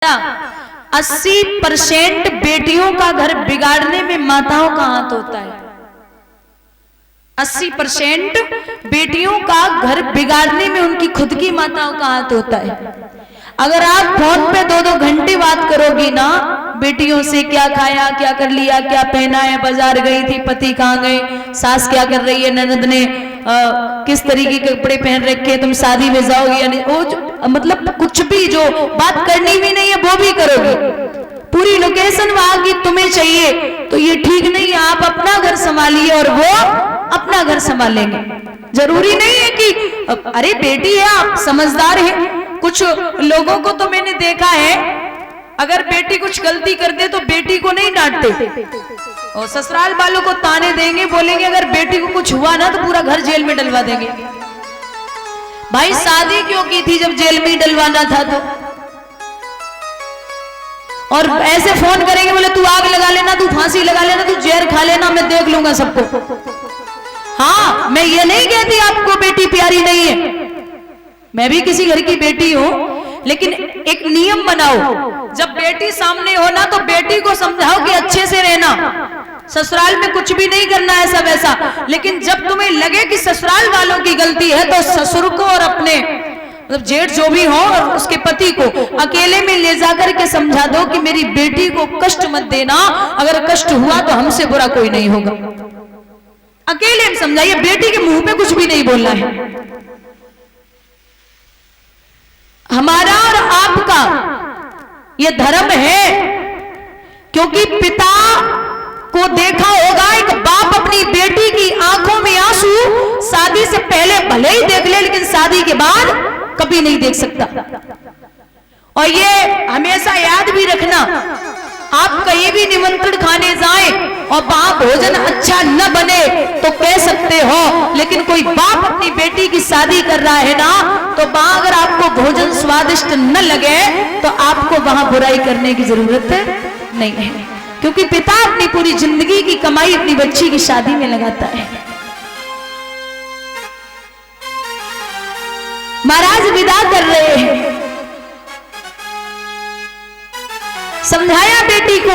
80% बेटियों का घर बिगाड़ने में माताओं का हाथ होता है। 80% बेटियों का घर बिगाड़ने में उनकी खुद की माताओं का हाथ होता है। अगर आप फोन पे 2-2 घंटे बात करोगी ना बेटियों से, क्या खाया, क्या कर लिया, क्या पहना है, बाजार गई थी, पति कहाँ गए, सास क्या कर रही है, ननद ने किस तरीके के कपड़े पहन रखे, तुम शादी में जाओगी या नहीं, वो मतलब कुछ भी जो बात करनी भी नहीं है वो भी करोगी। पूरी लोकेशन वहां की तुम्हें चाहिए, तो ये ठीक नहीं है। आप अपना घर संभालिए और वो अपना घर संभालेंगे। जरूरी नहीं है कि अरे बेटी है, आप समझदार है। कुछ लोगों को तो मैंने देखा है, अगर बेटी कुछ गलती कर दे तो बेटी को नहीं डांटते और ससुराल वालों को ताने देंगे, बोलेंगे अगर बेटी को कुछ हुआ ना तो पूरा घर जेल में डलवा देंगे। भाई शादी क्यों की थी जब जेल में ही डलवाना था? तो और ऐसे फोन करेंगे, बोले तू आग लगा लेना, तू फांसी लगा लेना, तू जहर खा लेना, मैं देख लूंगा सबको। हाँ, मैं ये नहीं कहती आपको बेटी प्यारी नहीं है, मैं भी किसी घर की बेटी हूं, लेकिन एक नियम बनाओ। जब बेटी सामने हो ना तो बेटी को समझाओ कि अच्छे से रहना, ससुराल में कुछ भी नहीं करना ऐसा वैसा। लेकिन जब तुम्हें लगे कि ससुराल वालों की गलती है तो ससुर को और अपने मतलब जेठ जो भी हो और उसके पति को अकेले में ले जाकर के समझा दो कि मेरी बेटी को कष्ट मत देना, अगर कष्ट हुआ तो हमसे बुरा कोई नहीं होगा। अकेले में समझाइए, बेटी के मुंह पे कुछ भी नहीं बोलना है। हमारा और आपका ये धर्म है, क्योंकि पिता को देखा होगा एक बाप अपनी बेटी की आंखों में आंसू शादी से पहले भले ही देख ले, लेकिन शादी के बाद कभी नहीं देख सकता। और ये हमेशा याद भी रखना, आप कहीं भी निमंत्रण खाने जाएं और वहां भोजन अच्छा न बने तो कह सकते हो, लेकिन कोई बाप अपनी बेटी की शादी कर रहा है ना, तो वहां अगर आपको भोजन स्वादिष्ट न लगे तो आपको वहां बुराई करने की जरूरत नहीं है, क्योंकि पिता अपनी पूरी जिंदगी की कमाई अपनी बच्ची की शादी में लगाता है। महाराज विदा कर रहे हैं, समझाया बेटी को,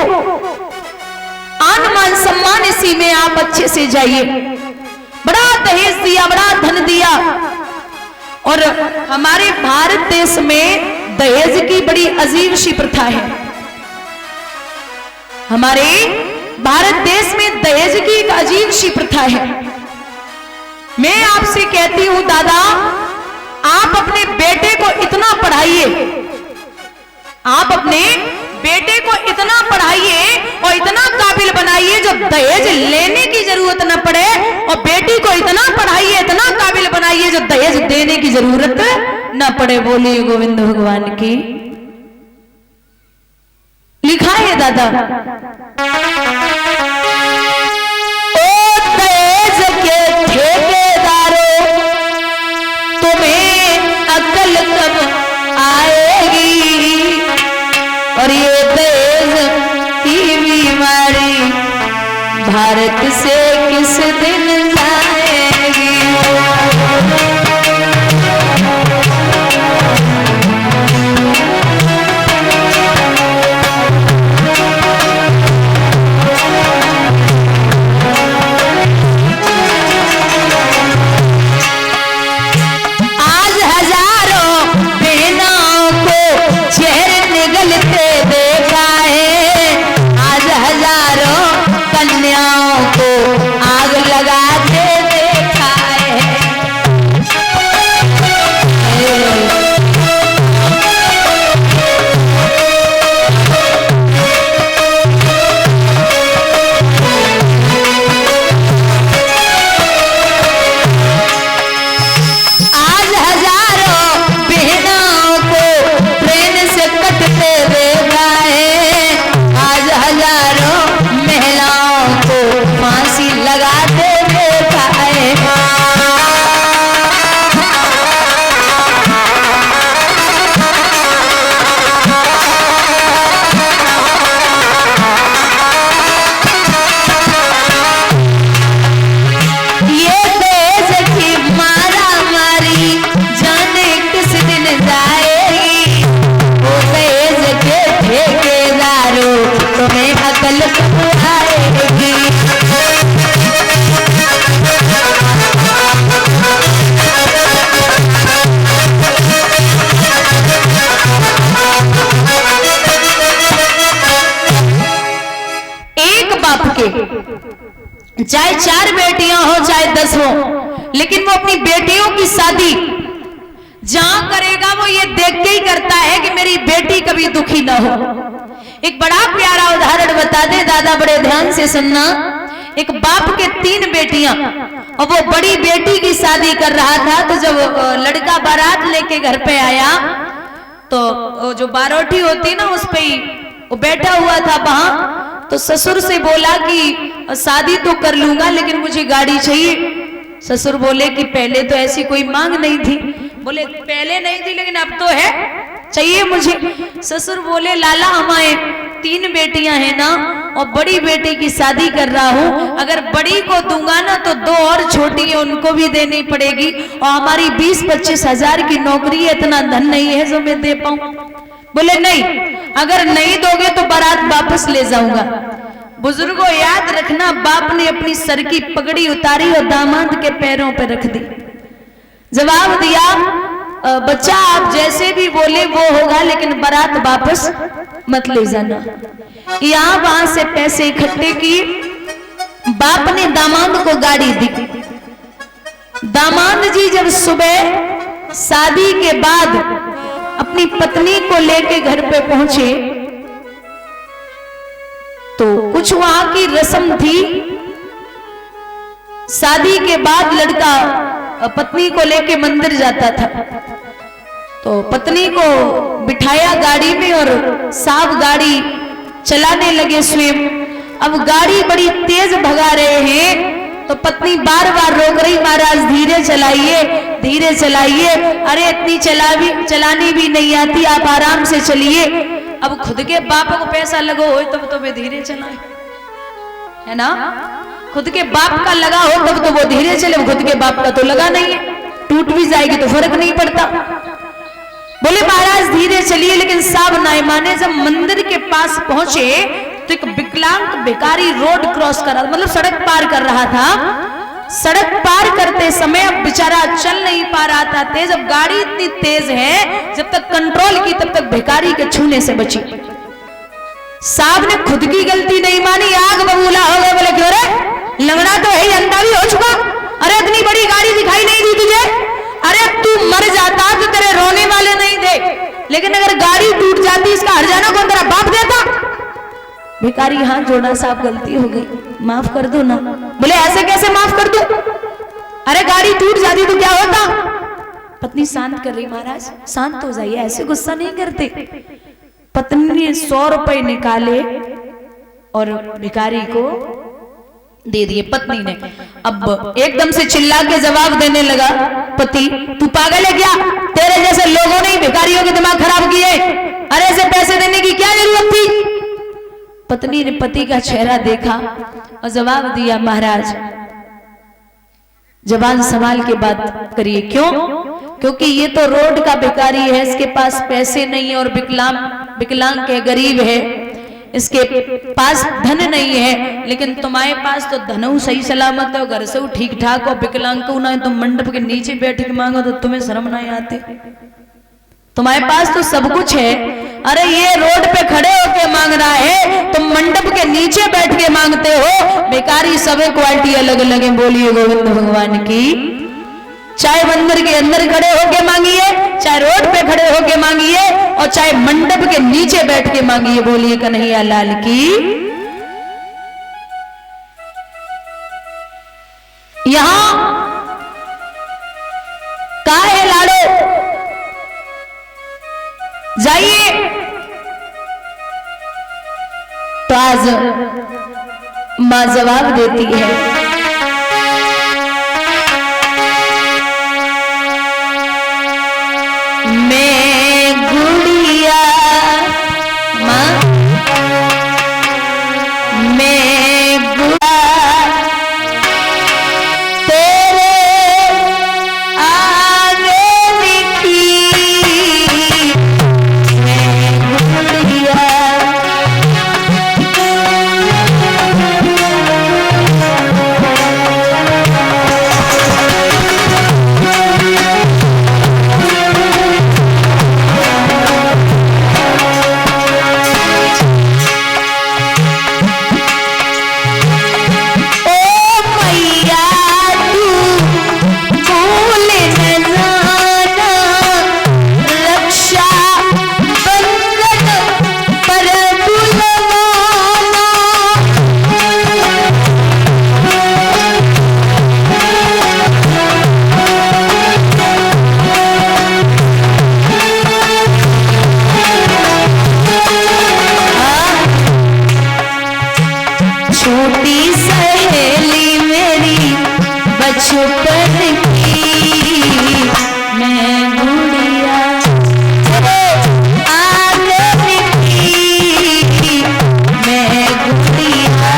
आन मान सम्मान इसी में आप अच्छे से जाइए। बड़ा दहेज दिया, बड़ा धन दिया। और हमारे भारत देश में दहेज की बड़ी अजीब सी प्रथा है। हमारे भारत देश में दहेज की एक अजीब सी प्रथा है। मैं आपसे कहती हूं दादा, आप अपने बेटे को इतना पढ़ाइए, आप अपने बेटे को इतना पढ़ाइए और इतना काबिल बनाइए जो दहेज लेने की जरूरत न पड़े, और बेटी को इतना पढ़ाइए, इतना काबिल बनाइए जो दहेज देने की जरूरत न पड़े। बोलिए गोविंद भगवान की। लिखा है दादा, ओ दहेज के ठेकेदारों, तुम्हें अकल कब आएगी, और ये दहेज की बीमारी भारत से किस दिन जाएगी। आज हजारों बहनों को चेहरे निगलते देखा है, आज हजारों कन्याओं को आग लगाते देखा है। आज हजारों बहनों को ट्रेन से कटते देखा है, आज हजारों महिलाओं को फांसी लगाते देखा है। ये देश की मारा मारी जाने किस दिन जाएगी, वो देश के ससुराल कब आएगी। एक बाप के चाहे 4 बेटियां हो चाहे 10 हो, लेकिन वो अपनी बेटियों की शादी जहां करेगा वो ये देख के ही करता है कि मेरी बेटी कभी दुखी ना हो। एक बड़ा प्यारा उदाहरण बता दे दादा, बड़े ध्यान से सुनना। एक बाप के 3 बेटियां और वो बड़ी बेटी की शादी कर रहा था, तो जब लड़का बारात लेके घर पे आया तो जो बारोटी होती है ना उस पे ही वो बैठा हुआ था वहां, तो ससुर से बोला कि शादी तो कर लूंगा लेकिन मुझे गाड़ी चाहिए। ससुर बोले कि पहले तो ऐसी कोई मांग नहीं थी। बोले पहले नहीं थी लेकिन अब तो है, चाहिए मुझे। ससुर बोले लाला हमारे 3 बेटियां हैं ना और बड़ी बेटी की शादी कर रहा हूं, अगर बड़ी को दूंगा ना तो 2 और छोटी है उनको भी देनी पड़ेगी और हमारी 20-25 हजार की नौकरी है, इतना धन नहीं है जो मैं दे पाऊं। बोले नहीं, अगर नहीं दोगे तो बारात वापस ले जाऊंगा। बुजुर्गों याद रखना, बाप ने अपनी सर की पगड़ी उतारी और दामाद के पैरों पर रख दी। जवाब दिया बच्चा आप जैसे भी बोले वो होगा लेकिन बारात वापस मत ले जाना। यहां वहां से पैसे इकट्ठे किए, बाप ने दामाद को गाड़ी दी। दामाद जी जब सुबह शादी के बाद अपनी पत्नी को लेके घर पे पहुंचे तो कुछ वहां की रस्म थी। शादी के बाद लड़का पत्नी को लेके मंदिर जाता था, तो पत्नी को बिठाया गाड़ी में और साहब गाड़ी चलाने लगे स्वयं। अब गाड़ी बड़ी तेज भगा रहे हैं तो पत्नी बार बार रोक रही, महाराज धीरे चलाइए धीरे चलाइए, अरे इतनी चलानी भी नहीं आती, आप आराम से चलिए। अब खुद के बाप को पैसा लगो हो तब तो वे धीरे चलाए, है ना। खुद के बाप का लगा हो तब तो वो धीरे चले, खुद के बाप का तो लगा नहीं है, टूट भी जाएगी तो फर्क नहीं पड़ता। बोले महाराज धीरे चलिए, लेकिन साहब ना माने। जब मंदिर के पास पहुंचे तो एक विकलांग भिखारी रोड क्रॉस कर रहा, मतलब सड़क पार कर रहा था। सड़क पार करते समय अब बेचारा चल नहीं पा रहा था तेज। अब गाड़ी इतनी तेज है, जब तक कंट्रोल की तब तक भिखारी के छूने से बची। साहब ने खुद की गलती नहीं मानी, आग बबूला हो गए। बोले क्यों रे, लंगड़ा तो है, अंधा भी हो चुका, अरे इतनी बड़ी गाड़ी दिखाई नहीं दी तुझे, अरे तू मर जाता तो तेरे रोने वाले नहीं थे, लेकिन अगर गाड़ी टूट जाती इसका हर्जाना कौन तेरा बाप देता। भिखारी हाथ जोड़ा, साहब गलती हो गई, माफ कर दो ना। बोले ऐसे कैसे माफ कर दूं, अरे गाड़ी टूट जाती तो क्या होता। पत्नी शांत कर रही, महाराज शांत हो जाइए, ऐसे गुस्सा नहीं करते। पत्नी ने 100 रुपए निकाले और भिखारी को दे दिए। पत्नी ने अब एकदम से चिल्ला के जवाब देने लगा पति, तू पागल है क्या, तेरे जैसे लोगों ने भिखारियों के दिमाग खराब किए, अरे ऐसे पैसे देने की क्या जरूरत थी। पत्नी ने पति का चेहरा देखा और जवाब दिया, महाराज जबान संभाल के बात करिए। क्यों, क्योंकि ये तो रोड का भिखारी है, इसके पास पैसे नहीं है और विकलांग के गरीब है, इसके पास धन नहीं है, लेकिन तुम्हारे पास तो धन सही सलामत है, घर से ठीक ठाक हो, विकलांग को ना तुम मंडप के नीचे बैठ के मांगो तो तुम्हें शर्म नहीं आती, तुम्हारे पास तो सब कुछ है। अरे ये रोड पे खड़े होके मांग रहा है, तुम मंडप के नीचे बैठ के मांगते हो। भिखारी सभी क्वालिटी अलग अलग है, बोलिए गोविंद भगवान की। चाहे मंदिर के अंदर खड़े होके मांगिए, चाहे रोड पे खड़े होके मांगिए, और चाहे मंडप के नीचे बैठ के मांगिए, बोलिए कन्हैया लाल की। यहां कहा है लाड़ो, जाइए। तो आज मां जवाब देती है, मैं गुड़िया मां, मैं गुड़िया तेरे आगे लिखी, मैं गुड़िया छुपन की मैं गुड़िया आंगन की मैं गुड़िया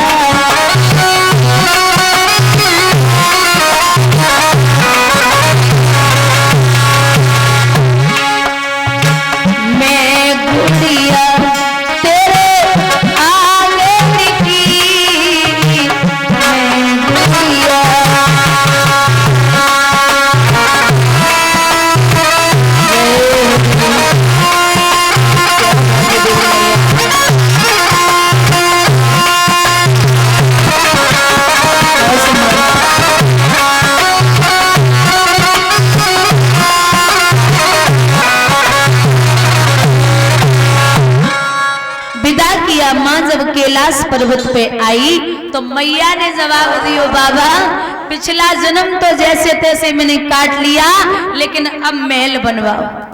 मैं गुड़िया तेरे आंगन की मैं गुड़िया विदा किया। माँ जब कैलाश पर्वत पे आई तो मैया ने जवाब दियो, बाबा पिछला जन्म तो जैसे तैसे मैंने काट लिया, लेकिन अब महल बनवाओ।